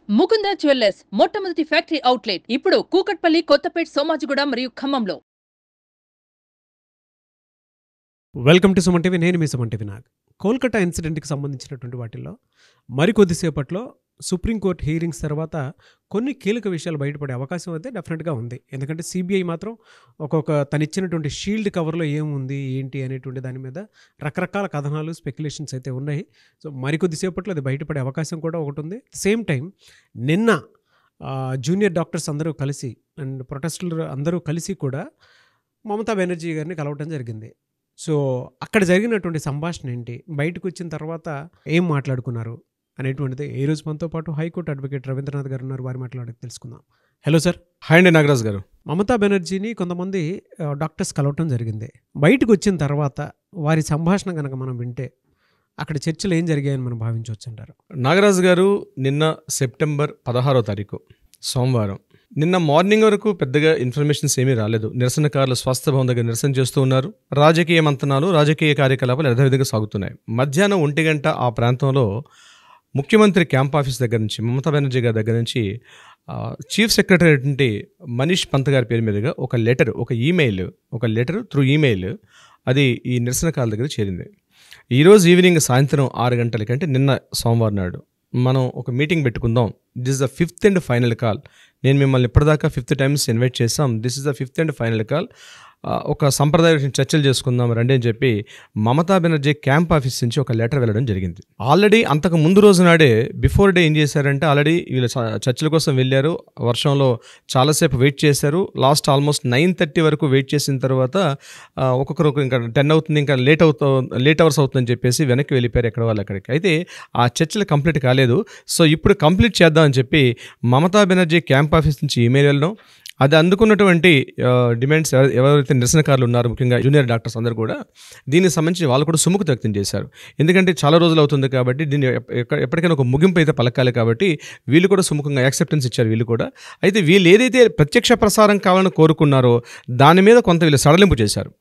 Mukunda jewellers మొట్టమొదటి factory outlet ఇప్పుడు కూకట్పల్లి, కొత్తపేట్, సోమాజిగూడ మరియు ఖమ్మంలో. Welcome to Suman TV. నేను మీ సుమన్ టీవీ నాగ్. కోల్కతా ఇన్సిడెంట్కి సంబంధించినటువంటి వాటిల్లో మరికొద్దిసేపట్లో సుప్రీంకోర్టు హీరింగ్స్ తర్వాత కొన్ని కీలక విషయాలు బయటపడే అవకాశం అయితే డెఫినెట్గా ఉంది. ఎందుకంటే సిబిఐ మాత్రం తనిచ్చినటువంటి షీల్డ్ కవర్లో ఏముంది ఏంటి అనేటువంటి దాని మీద రకరకాల కథనాలు, స్పెక్యులేషన్స్ అయితే ఉన్నాయి. సో మరికొద్దిసేపట్లో అది బయటపడే అవకాశం కూడా ఒకటి ఉంది. సేమ్ టైం నిన్న జూనియర్ డాక్టర్స్ అందరూ కలిసి అండ్ ప్రొటెస్టులు అందరూ కలిసి కూడా మమతా బెనర్జీ గారిని కలవటం జరిగింది. సో అక్కడ జరిగినటువంటి సంభాషణ ఏంటి, బయటకు వచ్చిన తర్వాత ఏం మాట్లాడుకున్నారు అనేటువంటిది ఈ రోజు మనతో పాటు హైకోర్టు అడ్వకేట్ రవీంద్రనాథ్ గారు ఉన్నారు. వారి మాట్లాడక తెలుసుకుందాం. Hello sir. హాయ్ అండి నాగరాజ్ గారు. మమతా బెనర్జీని కొంతమంది డాక్టర్స్ కలవటం జరిగింది. బయటకు వచ్చిన తర్వాత వారి సంభాషణ కనుక మనం వింటే అక్కడ చర్చలు ఏం జరిగాయని మనం భావించవచ్చు అంటారు? నాగరాజు గారు నిన్న సెప్టెంబర్ 16వ తారీఖు సోమవారం నిన్న మార్నింగ్ వరకు పెద్దగా ఇన్ఫర్మేషన్స్ ఏమీ రాలేదు. నిరసనకారులు స్వస్థ భవన్ దగ్గర నిరసన చేస్తూ ఉన్నారు. రాజకీయ మంతనాలు, రాజకీయ కార్యకలాపాలు యథావిధిగా సాగుతున్నాయి. మధ్యాహ్నం 1 గంట ఆ ప్రాంతంలో ముఖ్యమంత్రి క్యాంప్ ఆఫీస్ దగ్గర నుంచి, మమతా బెనర్జీ గారి దగ్గర నుంచి చీఫ్ సెక్రటరీ అయినటువంటి మనీష్ పంత్ గారి పేరు మీదుగా ఒక లెటర్ త్రూ ఈమెయిల్ అది ఈ నిరసనకారుల దగ్గర చేరింది. ఈరోజు ఈవినింగ్ సాయంత్రం 6 గంటలకి, అంటే నిన్న సోమవారం నాడు మనం ఒక మీటింగ్ పెట్టుకుందాం. This is the 5th and final call. నేను మిమ్మల్ని ఇప్పటిదాకా 5th టైమ్స్ ఇన్వైట్ చేసాం. This is the 5th and final call. ఒక సంప్రదాయ చర్చలు చేసుకుందాం రండి అని చెప్పి మమతా బెనర్జీ క్యాంప్ ఆఫీస్ నుంచి ఒక లెటర్ వెళ్ళడం జరిగింది. ఆల్రెడీ అంతకు ముందు రోజు నాడే బిఫోర్ డే ఏం చేశారంటే, ఆల్రెడీ వీళ్ళు చర్చల కోసం వెళ్ళారు. వర్షంలో చాలాసేపు వెయిట్ చేశారు. లాస్ట్ ఆల్మోస్ట్ 9:30 వరకు వెయిట్ చేసిన తర్వాత ఒక్కొక్కరు ఇంకా 10 అవుతుంది, ఇంకా లేట్ అవర్స్ అవుతుందని చెప్పేసి వెనక్కి వెళ్ళిపోయారు ఎక్కడ వాళ్ళు అక్కడికి. అయితే ఆ చర్చలు కంప్లీట్ కాలేదు. సో ఇప్పుడు కంప్లీట్ చేద్దామని చెప్పి మమతా బెనర్జీ క్యాంప్ ఆఫీస్ నుంచి ఈమెయిల్ వెళ్ళడం, అది అందుకున్నటువంటి డిమాండ్స్ ఎవరైతే నిరసనకారులు ఉన్నారో, ముఖ్యంగా జూనియర్ డాక్టర్స్ అందరూ కూడా దీనికి సంబంధించి వాళ్ళు కూడా సుముఖత వ్యక్తం చేశారు. ఎందుకంటే చాలా రోజులు అవుతుంది కాబట్టి దీన్ని ఎప్పటికైనా ఒక ముగింపు అయితే పలకాలి కాబట్టి వీళ్ళు కూడా సుముఖంగా యాక్సెప్టెన్స్ ఇచ్చారు వీళ్ళు కూడా. అయితే వీళ్ళు ఏదైతే ప్రత్యక్ష ప్రసారం కావాలని కోరుకున్నారో దాని మీద కొంత వీళ్ళు సడలింపు చేశారు.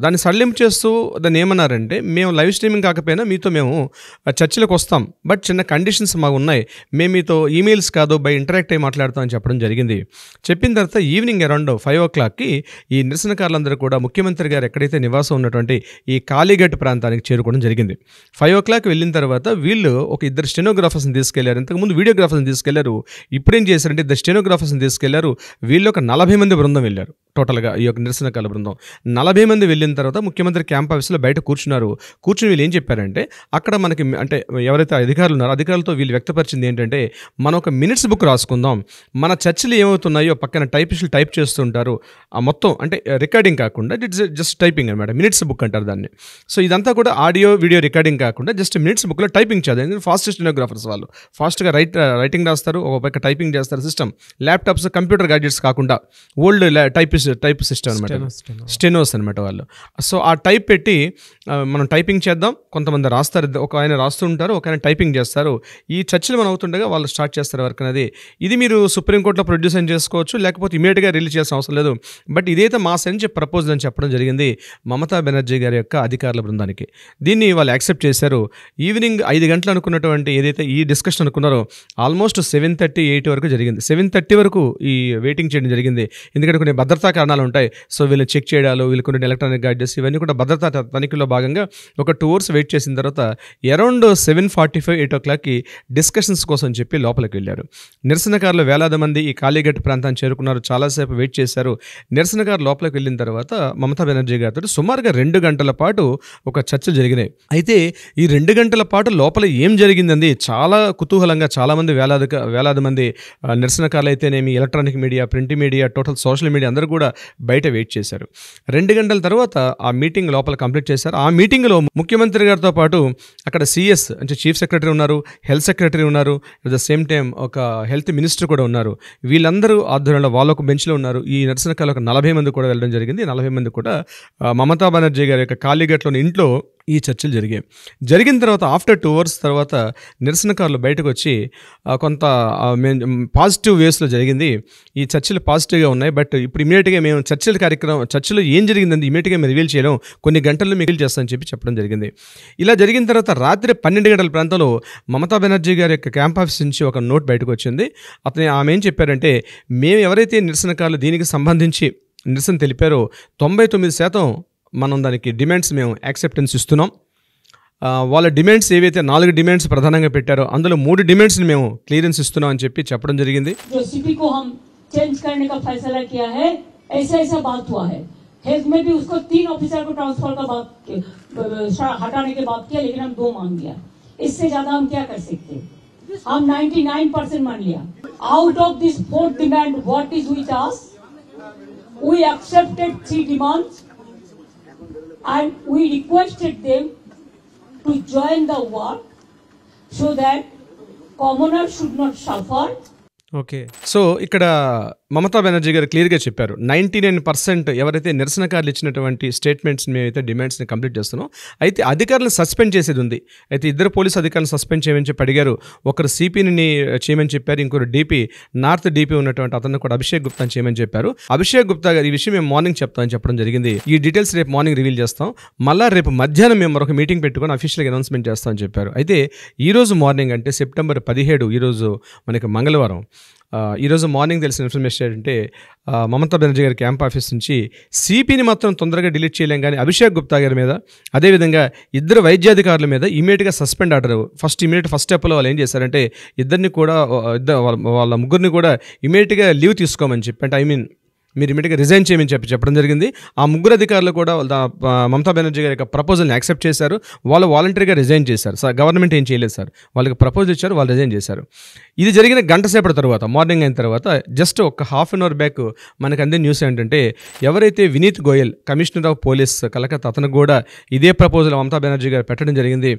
దాన్ని సడలింపు చేస్తూ దాన్ని ఏమన్నారంటే, మేము లైవ్ స్ట్రీమింగ్ కాకపోయినా మీతో మేము చర్చలకు వస్తాం, బట్ చిన్న కండిషన్స్ మాకు ఉన్నాయి, మేము మీతో ఈమెయిల్స్ కాదు బై ఇంటరాక్ట్ అయ్యి మాట్లాడతాం అని చెప్పడం జరిగింది. చెప్పిన తర్వాత ఈవినింగ్ అరౌండ్ 5 o'clockకి ఈ నిరసనకారులందరూ కూడా ముఖ్యమంత్రి గారు ఎక్కడైతే నివాసం ఉన్నటువంటి ఈ కాళీఘట్ ప్రాంతానికి చేరుకోవడం జరిగింది. 5 o'clock వెళ్ళిన తర్వాత వీళ్ళు ఒక 2 స్టెనోగ్రాఫర్స్ని తీసుకెళ్లారు. ఇంతకుముందు వీడియోగ్రాఫర్స్ని తీసుకెళ్లారు. ఇప్పుడేం చేశారంటే 2 స్టెనోగ్రాఫర్స్ని తీసుకెళ్లారు. వీళ్ళు ఒక 40 మంది బృందం వెళ్ళారు. టోటల్గా ఈ యొక్క నిరసనకారుల బృందం 40 మంది వెళ్ళిన తర్వాత ముఖ్యమంత్రి క్యాంప్ ఆఫీస్లో బయట కూర్చుని వీళ్ళు ఏం చెప్పారంటే, అక్కడ మనకి అంటే ఎవరైతే అధికారులు ఉన్నారో అధికారులతో వీళ్ళు వ్యక్తపరిచింది ఏంటంటే, మనం ఒక మినిట్స్ బుక్ రాసుకుందాం, మన చర్చలు ఏమవుతున్నాయో పక్కన టైపిస్టులు టైప్ చేస్తుంటారు, ఆ మొత్తం అంటే రికార్డింగ్ కాకుండా ఇట్స్ జస్ట్ టైపింగ్ అనమాట, మినిట్స్ బుక్ అంటారు దాన్ని. సో ఇదంతా కూడా ఆడియో వీడియో రికార్డింగ్ కాకుండా జస్ట్ మినిట్స్ బుక్లో టైపింగ్ చేద్దాం. ఎందుకంటే ఫాస్ట్ స్టెనోగ్రాఫర్స్ వాళ్ళు ఫాస్ట్గా రైటింగ్ రాస్తారు, ఒక పక్క టైపింగ్ చేస్తారు. సిస్టమ్ ల్యాప్టాప్స్, కంప్యూటర్ గ్యాడ్జెట్స్ కాకుండా ఓల్డ్ టైప్ సిస్టమ్ అనమాట, స్టెనోస్ అనమాట వాళ్ళు. సో ఆ టైప్ పెట్టి మనం టైపింగ్ చేద్దాం. కొంతమంది రాస్తారు, ఒక ఆయన రాస్తూ ఉంటారు, ఒక ఆయన టైపింగ్ చేస్తారు. ఈ చర్చలు మనం అవుతుండగా వాళ్ళు స్టార్ట్ చేస్తారు వర్క్ అనేది. ఇది మీరు సుప్రీంకోర్టులో ప్రొడ్యూస్ అని చేసుకోవచ్చు, లేకపోతే ఇమీడియట్గా రిలీజ్ చేయాల్సిన అవసరం లేదు. బట్ ఇదైతే మా సెన్స్ ప్రపోజల్ అని చెప్పడం జరిగింది మమతా బెనర్జీ గారి యొక్క అధికారుల బృందానికి. దీన్ని వాళ్ళు యాక్సెప్ట్ చేశారు. ఈవినింగ్ 5 గంటలు అనుకున్నటువంటి ఏదైతే ఈ డిస్కషన్ అనుకున్నారో ఆల్మోస్ట్ 7:30, 8 వరకు జరిగింది. 7:30 వరకు ఈ వెయిటింగ్ చేయడం జరిగింది. ఎందుకంటే కొన్ని భద్రతా కారణాలు ఉంటాయి. సో వీళ్ళు చెక్ చేయడాలు, వీళ్ళు కొన్ని ఎలక్ట్రానిక్ గ్యాడ్జెట్స్ ఇవన్నీ కూడా భద్రతా తనిఖీలో భాగంగా ఒక 2 hours వెయిట్ చేసిన తర్వాత అరౌండ్ 7:45, 8 o'clockకి డిస్కషన్స్ కోసం చెప్పి లోపలికి వెళ్ళారు. నిరసనకారులు వేలాది మంది ఈ కాళీఘట్ ప్రాంతాన్ని చేరుకున్నారు. చాలాసేపు వెయిట్ చేశారు. నిరసనకారు లోపలికి వెళ్ళిన తర్వాత మమతా బెనర్జీ గారితో సుమారుగా 2 గంటల పాటు ఒక చర్చలు జరిగినాయి. అయితే ఈ 2 గంటల పాటు లోపల ఏం జరిగిందండి చాలా కుతూహలంగా చాలామంది వేలాది మంది నిరసనకారులు అయితేనేమి, electronic media, print media, total social media అందరూ కూడా బయట వెయిట్ చేశారు. 2 గంటల తర్వాత ఆ మీటింగ్ లోపల కంప్లీట్ చేశారు. ఆ మీటింగ్లో ముఖ్యమంత్రి గారితో పాటు అక్కడ సిఎస్ అంటే చీఫ్ సెక్రటరీ ఉన్నారు, హెల్త్ సెక్రటరీ ఉన్నారు, అట్ ద సేమ్ టైం ఒక హెల్త్ మినిస్టర్ కూడా ఉన్నారు. వీళ్ళందరూ ఆధ్వర్యంలో వాళ్ళు ఒక బెంచ్లో ఉన్నారు. ఈ నిరసనకారులు ఒక 40 మంది కూడా వెళ్ళడం జరిగింది. 40 మంది కూడా మమతా బెనర్జీ గారి యొక్క కాళీఘట్లోని ఇంట్లో ఈ చర్చలు జరిగిన తర్వాత ఆఫ్టర్ 2 hours తర్వాత నిరసనకారులు బయటకు వచ్చి కొంత పాజిటివ్ వేస్లో జరిగింది, ఈ చర్చలు పాజిటివ్గా ఉన్నాయి, బట్ ఇప్పుడు ఇమీడియట్గా మేము చర్చలో ఏం జరిగిందని ఇమీడియట్గా మేము రివీల్ చేయడం, కొన్ని గంటల్లో మీకు చేస్తామని చెప్పడం జరిగింది. ఇలా జరిగిన తర్వాత రాత్రి 12 గంటల ప్రాంతంలో మమతా బెనర్జీ గారి యొక్క క్యాంప్ ఆఫీస్ నుంచి ఒక నోట్ బయటకు వచ్చింది. ఆమె ఏం చెప్పారంటే, మేము ఎవరైతే నిరసనకారులు దీనికి సంబంధించి నిరసన తెలిపారో 99% మనం దానికి డిమాండ్స్ మేము యాక్సెప్టెన్స్ ఇస్తున్నాం. వాళ్ళ డిమాండ్స్ ఏవైతే 4 డిమాండ్స్ ప్రధానంగా పెట్టారో అందులో 3 డిమాండ్స్ని మేము క్లియరెన్స్ ఇస్తున్నాం అని చెప్పడం జరిగింది. हेल्थ में भी उसको 3 ऑफिसर को ट्रांसफर का बात हटाने के बात किया, लेकिन हम 2 मांग लिया. इससे ज्यादा हम क्या कर सकते? हम 99% मान लिया. Out of this 4th demand, what is with us? We accepted 3 demands and we requested them to join the work so that commoners should not suffer. Okay, so ఇక్కడ మమతా బెనర్జీ గారు క్లియర్గా చెప్పారు, 99% ఎవరైతే నిరసనకారులు ఇచ్చినటువంటి స్టేట్మెంట్స్ మేమైతే డిమాండ్స్ని కంప్లీట్ చేస్తున్నాం, అయితే అధికారులను సస్పెండ్ చేసేది ఉంది. అయితే 2 పోలీసు అధికారులను సస్పెండ్ చేయమని చెప్పి అడిగారు. ఒకరు సిపిని చేయమని చెప్పారు, ఇంకొకరు డిపి నార్త్ డిపి ఉన్నటువంటి అతను కూడా అభిషేక్ గుప్తాని చేయమని చెప్పారు. అభిషేక్ గుప్తా గారు ఈ విషయం మేము మార్నింగ్ చెప్తామని చెప్పడం జరిగింది. ఈ డీటెయిల్స్ రేపు మార్నింగ్ రివీల్ చేస్తాం, మళ్ళీ రేపు మధ్యాహ్నం మేము మరొక మీటింగ్ పెట్టుకొని అఫీషియల్గా అనౌన్స్మెంట్ చేస్తామని చెప్పారు. అయితే ఈరోజు మార్నింగ్ అంటే సెప్టెంబర్ 17, ఈరోజు మనకి మంగళవారం, ఈరోజు మార్నింగ్ తెలిసిన ఇన్ఫర్మేషన్ ఏంటంటే మమతా బెనర్జీ గారి క్యాంప్ ఆఫీస్ నుంచి సిపిని మాత్రం తొందరగా డిలీట్ చేయలేం, కానీ అభిషేక్ గుప్తా గారి మీద, అదేవిధంగా 2 వైద్యాధికారుల మీద ఇమీడియట్గా సస్పెండ్ ఆర్డర్ ఫస్ట్ స్టెప్లో వాళ్ళు ఏం చేశారంటే ఇద్దరిని కూడా వాళ్ళ ముగ్గురిని కూడా ఇమీడియట్గా లీవ్ తీసుకోమని చెప్పి, అంటే మీరు ఇమీడియట్గా రిజైన్ చేయమని చెప్పడం జరిగింది. ఆ 3 అధికారులు కూడా మమతా బెనర్జీ గారి యొక్క ప్రపోజల్ని యాక్సెప్ట్ చేశారు. వాళ్ళు వాలంటరీగా రిజైన్ చేశారు. గవర్నమెంట్ ఏం చేయలేదు సార్, వాళ్ళకి ప్రపోజల్ ఇచ్చారు, వాళ్ళు రిజైన్ చేశారు. ఇది జరిగిన గంట సేపటి తర్వాత, మార్నింగ్ అయిన తర్వాత జస్ట్ ఒక ½ an hour బ్యాక్ మనకు అందే న్యూస్ ఏంటంటే, ఎవరైతే Vineet Goyal commissioner of police Calcutta, అతను కూడా ఇదే ప్రపోజల్ మమతా బెనర్జీ గారు పెట్టడం జరిగింది.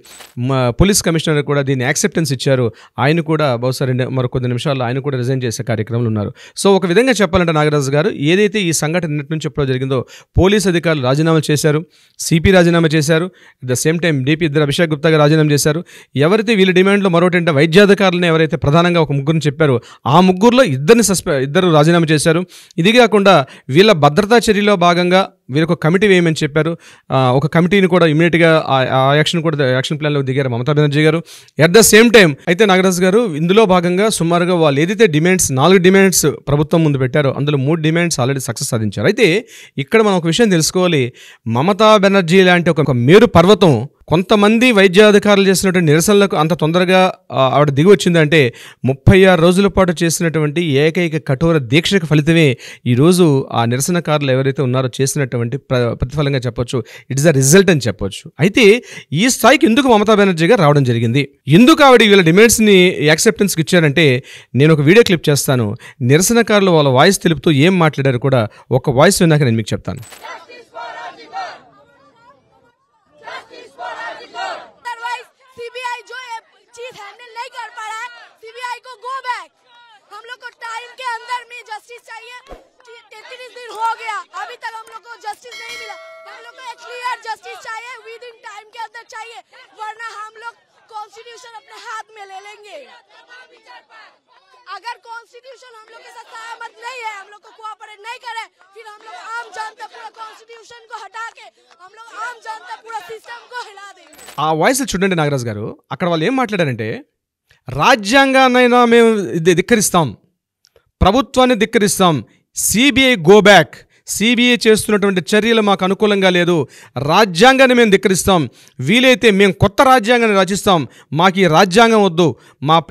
పోలీస్ కమిషనర్ కూడా దీన్ని యాక్సెప్టెన్స్ ఇచ్చారు. ఆయన కూడా బహుశా మరికొద్ది నిమిషాల్లో ఆయన కూడా రిజైన్ చేసే కార్యక్రమంలో ఉన్నారు. సో ఒక విధంగా చెప్పాలంటే నాగరాజు గారు, ఏదైతే ఈ సంఘటన నిన్నటి నుంచి ఎప్పుడో జరిగిందో పోలీస్ అధికారులు రాజీనామా చేశారు, సిపి రాజీనామా చేశారు, at the same time DP Abhishek Gupta గారు రాజీనామా చేశారు. ఎవరైతే వీళ్ళ డిమాండ్లో మరొకటి వైద్యాధికారులను ఎవరైతే ప్రధానంగా ఒక 3 చెప్పారో ఆ 3లో 2 రాజీనామా చేశారు. ఇది కాకుండా వీళ్ళ భద్రతా చర్యలో భాగంగా వీళ్ళొక కమిటీ వేయమని చెప్పారు. ఒక కమిటీని కూడా ఇమీడియట్గా యాక్షన్ ప్లాన్లో దిగారు మమతా బెనర్జీ గారు. ఎట్ ద సేమ్ టైం అయితే నాగరాజు గారు, ఇందులో భాగంగా సుమారుగా వాళ్ళు ఏదైతే డిమాండ్స్ 4 డిమాండ్స్ ప్రభుత్వం ముందు పెట్టారో అందులో 3 డిమాండ్స్ ఆల్రెడీ సక్సెస్ సాధించారు. అయితే ఇక్కడ మనం ఒక విషయం తెలుసుకోవాలి, మమతా బెనర్జీ లాంటి ఒక మేరు పర్వతం కొంతమంది వైద్యాధికారులు చేసినటువంటి నిరసనలకు అంత తొందరగా ఆవిడ దిగి వచ్చిందంటే 36 రోజుల పాటు చేసినటువంటి ఏకైక కఠోర దీక్షకు ఫలితమే ఈరోజు ఆ నిరసనకారులు ఎవరైతే ఉన్నారో చేసినటువంటి ప్రతిఫలంగా చెప్పొచ్చు. ఇట్స్ ద రిజల్ట్ అని చెప్పొచ్చు. అయితే ఈ స్థాయికి ఎందుకు మమతా బెనర్జీ గారు రావడం జరిగింది, ఎందుకు ఆవిడ వీళ్ళ డిమాండ్స్ని యాక్సెప్టెన్స్కి ఇచ్చారంటే, నేను ఒక వీడియో క్లిప్ చేస్తాను. నిరసనకారులు వాళ్ళ వాయిస్ తెలుపుతూ ఏం మాట్లాడారు కూడా ఒక వాయిస్ విన్నాక నేను మీకు చెప్తాను. जस्टिस चाहिए, 33 दिन हो गया, अभी तक हम लोग को जस्टिस नहीं मिला. हम लोग को एक क्लियर जस्टिस चाहिए, विद इन टाइम के अंदर चाहिए, वरना हम लोग कॉन्स्टिट्यूशन अपने हाथ में ले लेंगे. अगर कॉन्स्टिट्यूशन हम लोग के साथ सहमत नहीं है, हम लोग को कोऑपरेट नहीं करे, फिर हम लोग आम जनता पूरा कॉन्स्टिट्यूशन को हटा के हम लोग आम जनता पूरा सिस्टम को हिला देंगे. ఆ వాయిస్ చూడండి నాగరాజు గారు, అక్కడ వాళ్ళు ఏం మాట్లాడారంటే, రాజ్యాంగాన్నైనా మేము ధిక్కరిస్తాం, ప్రభుత్వాన్ని ధిక్కరిస్తాం, సిబిఐ గో బ్యాక్, సిబిఐ చేస్తున్నటువంటి చర్యలు మాకు అనుకూలంగా లేదు, రాజ్యాంగాన్ని మేము ధిక్కరిస్తాం, వీలైతే మేము కొత్త రాజ్యాంగాన్ని రచిస్తాం, మాకు ఈ రాజ్యాంగం వద్దు,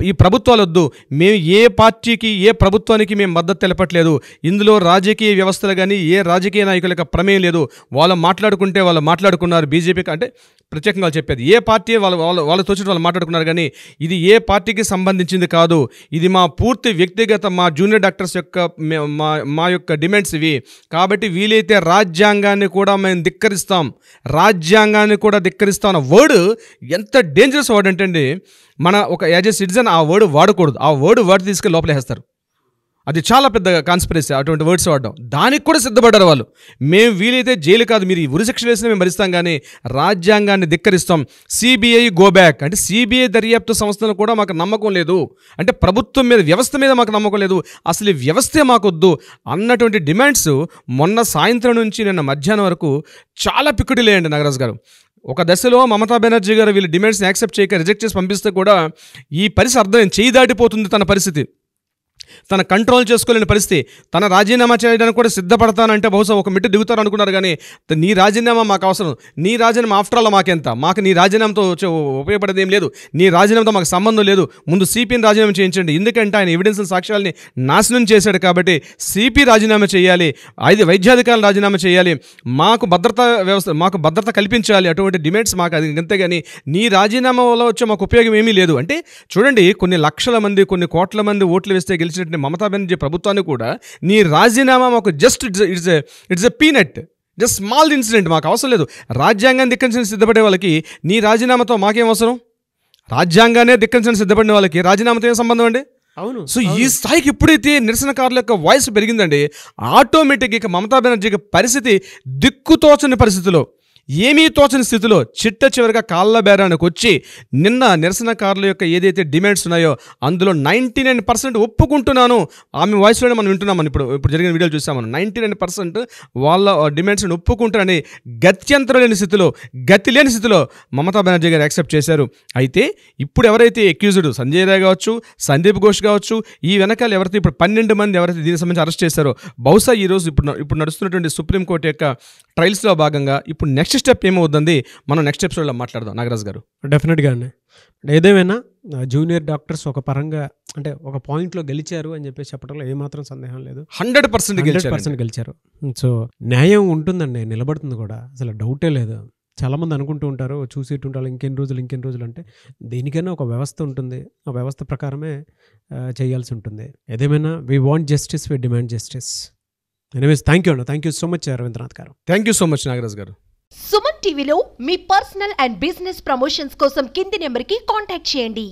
ఈ ప్రభుత్వాలు వద్దు, మేము ఏ పార్టీకి ఏ ప్రభుత్వానికి మేము మద్దతు తెలపట్లేదు, ఇందులో రాజకీయ వ్యవస్థలు కానీ ఏ రాజకీయ నాయకుల యొక్క ప్రమేయం లేదు, వాళ్ళు మాట్లాడుకుంటే వాళ్ళు మాట్లాడుకున్నారు, బీజేపీకి అంటే ప్రత్యేకంగా చెప్పేది ఏ పార్టీ వాళ్ళు తోచిన వాళ్ళు మాట్లాడుకున్నారు, కానీ ఇది ఏ పార్టీకి సంబంధించింది కాదు, ఇది మా పూర్తి వ్యక్తిగత మా జూనియర్ డాక్టర్స్ యొక్క మా యొక్క డిమాండ్స్ ఇవి, కాబట్టి వీలైతే రాజ్యాంగాన్ని కూడా మేము ధిక్కరిస్తాం, రాజ్యాంగాన్ని కూడా ధిక్కరిస్తాం అన్న వర్డ్ ఎంత డేంజరస్ వర్డ్ అంటే అండి, మన ఒక యాజ్ ఎ సిటిజన్ ఆ వర్డ్ వాడకూడదు, ఆ వర్డ్ తీసుకెళ్ళి లోపలేస్తారు. అది చాలా పెద్ద కాన్స్పిరసీ అటువంటి వర్డ్స్ వాడడం. దానికి కూడా సిద్ధపడ్డారు వాళ్ళు. మేము వీలైతే జైలు కాదు, మీరు ఉరిశిక్ష వేసినా మేము భరిస్తాం, కానీ రాజ్యాంగాన్ని ధిక్కరిస్తాం. సిబిఐ గో బ్యాక్ అంటే సిబిఐ దర్యాప్తు సంస్థలు కూడా మాకు నమ్మకం లేదు, అంటే ప్రభుత్వం మీద, వ్యవస్థ మీద మాకు నమ్మకం లేదు, అసలు ఈ వ్యవస్థే మాకొద్దు అన్నటువంటి డిమాండ్స్ మొన్న సాయంత్రం నుంచి నిన్న మధ్యాహ్నం వరకు చాలా పిక్కుటిలేయండి నాగరాజు గారు. ఒక దశలో మమతా బెనర్జీ గారు వీళ్ళ డిమాండ్స్ని యాక్సెప్ట్ చేయక రిజెక్ట్ చేసి పంపిస్తే కూడా ఈ పరిస్థితి అర్థం చేయి దాటిపోతుంది. తన పరిస్థితి తన కంట్రోల్ చేసుకోలేని పరిస్థితి. తన రాజీనామా చేయడానికి కూడా సిద్ధపడతానంటే బహుశా ఒక మెట్టు దిగుతారు అనుకున్నారు, కానీ నీ రాజీనామా మాకు అవసరం, నీ రాజీనామా ఆఫ్టర్ ఆల్ మాకెంత, మాకు నీ రాజీనామాతో ఉపయోగపడేది ఏం లేదు, నీ రాజీనామాతో మాకు సంబంధం లేదు, ముందు సిపిని రాజీనామా చేయించండి, ఎందుకంటే ఆయన ఎవిడెన్స్ సాక్ష్యాలని నాశనం చేశాడు కాబట్టి సిపి రాజీనామా చేయాలి, వైద్యాధికారులు రాజీనామా చేయాలి, మాకు భద్రతా వ్యవస్థ, మాకు భద్రత కల్పించాలి, అటువంటి డిమాండ్స్ మాకు అది అంతేగాని నీ రాజీనామా వల్ల వచ్చే మాకు ఉపయోగం ఏమీ లేదు. అంటే చూడండి, కొన్ని లక్షల మంది, కొన్ని కోట్ల మంది ఓట్లు వేస్తే గెలిచినట్టు మమతా బెనర్జీ ప్రభుత్వాన్ని కూడా నీ రాజీనామా మాకు just it's a peanut, just small incident, మాకు అవసరం లేదు. రాజ్యాంగాన్ని ధిక్కరించడానికి సిద్ధపడే వాళ్ళకి నీ రాజీనామాతో మాకేం అవసరం? రాజ్యాంగాన్ని ధిక్కరించడానికి సిద్ధపడిన వాళ్ళకి రాజీనామాతో ఏం సంబంధం అండి? అవును. సో ఈ స్థాయికి ఎప్పుడైతే నిరసనకారుల యొక్క వాయిస్ పెరిగిందండి, ఆటోమేటిక్గా ఇక మమతా బెనర్జీకి పరిస్థితి దిక్కుతోచని పరిస్థితిలో, ఏమీ తోచని స్థితిలో చిట్ట చివరిగా కాళ్ళ బేరానికి వచ్చి నిన్న నిరసనకారుల యొక్క ఏదైతే డిమాండ్స్ ఉన్నాయో అందులో 99% ఒప్పుకుంటున్నాను, ఆమె వాయిస్లోనే మనం వింటున్నామని ఇప్పుడు జరిగిన వీడియోలు చూసామని, 99% వాళ్ళ డిమాండ్స్ని ఒప్పుకుంటారని గత్యంతరం లేని స్థితిలో, గతి లేని స్థితిలో మమతా బెనర్జీ గారు యాక్సెప్ట్ చేశారు. అయితే ఇప్పుడు ఎవరైతే అక్యూజ్డ్ సంజయ్ రాయ్ కావచ్చు, సందీప్ ఘోష్ కావచ్చు, ఈ వెనకాల ఎవరైతే ఇప్పుడు 12 మంది ఎవరైతే దీనికి సంబంధించి అరెస్ట్ చేశారో, బహుశా ఈరోజు ఇప్పుడు నడుస్తున్నటువంటి సుప్రీంకోర్టు యొక్క ట్రయల్స్లో భాగంగా ఇప్పుడు నెక్స్ట్ స్టెప్ ఏమవుతుంది మనం నెక్స్ట్ ఎపిసోడ్లో మాట్లాడదాం నాగరాజ్ గారు. డెఫినెట్గా అండి. ఏదేమైనా జూనియర్ డాక్టర్స్ ఒక పరంగా అంటే ఒక పాయింట్లో గెలిచారు అని చెప్పేసి చెప్పడంలో ఏమాత్రం సందేహం లేదు. 100% గెలిచారు. సో న్యాయం ఉంటుందండి, నిలబడుతుంది కూడా, అసలు డౌటే లేదు. చాలామంది అనుకుంటూ ఉంటారు, చూసేటుంటారు ఇంకెన్ని రోజులు అంటే దేనికైనా ఒక వ్యవస్థ ఉంటుంది, ఆ వ్యవస్థ ప్రకారమే చేయాల్సి ఉంటుంది. ఏదేమైనా we want justice, we demand justice. Anyways thank you అండి, thank you so much Ravindranath గారు. Thank you so much Nagaraj గారు. సుమన్ టీవీలో మీ పర్సనల్ అండ్ బిజినెస్ ప్రమోషన్స్ కోసం కింది నెంబర్కి కాంటాక్ట్ చేయండి.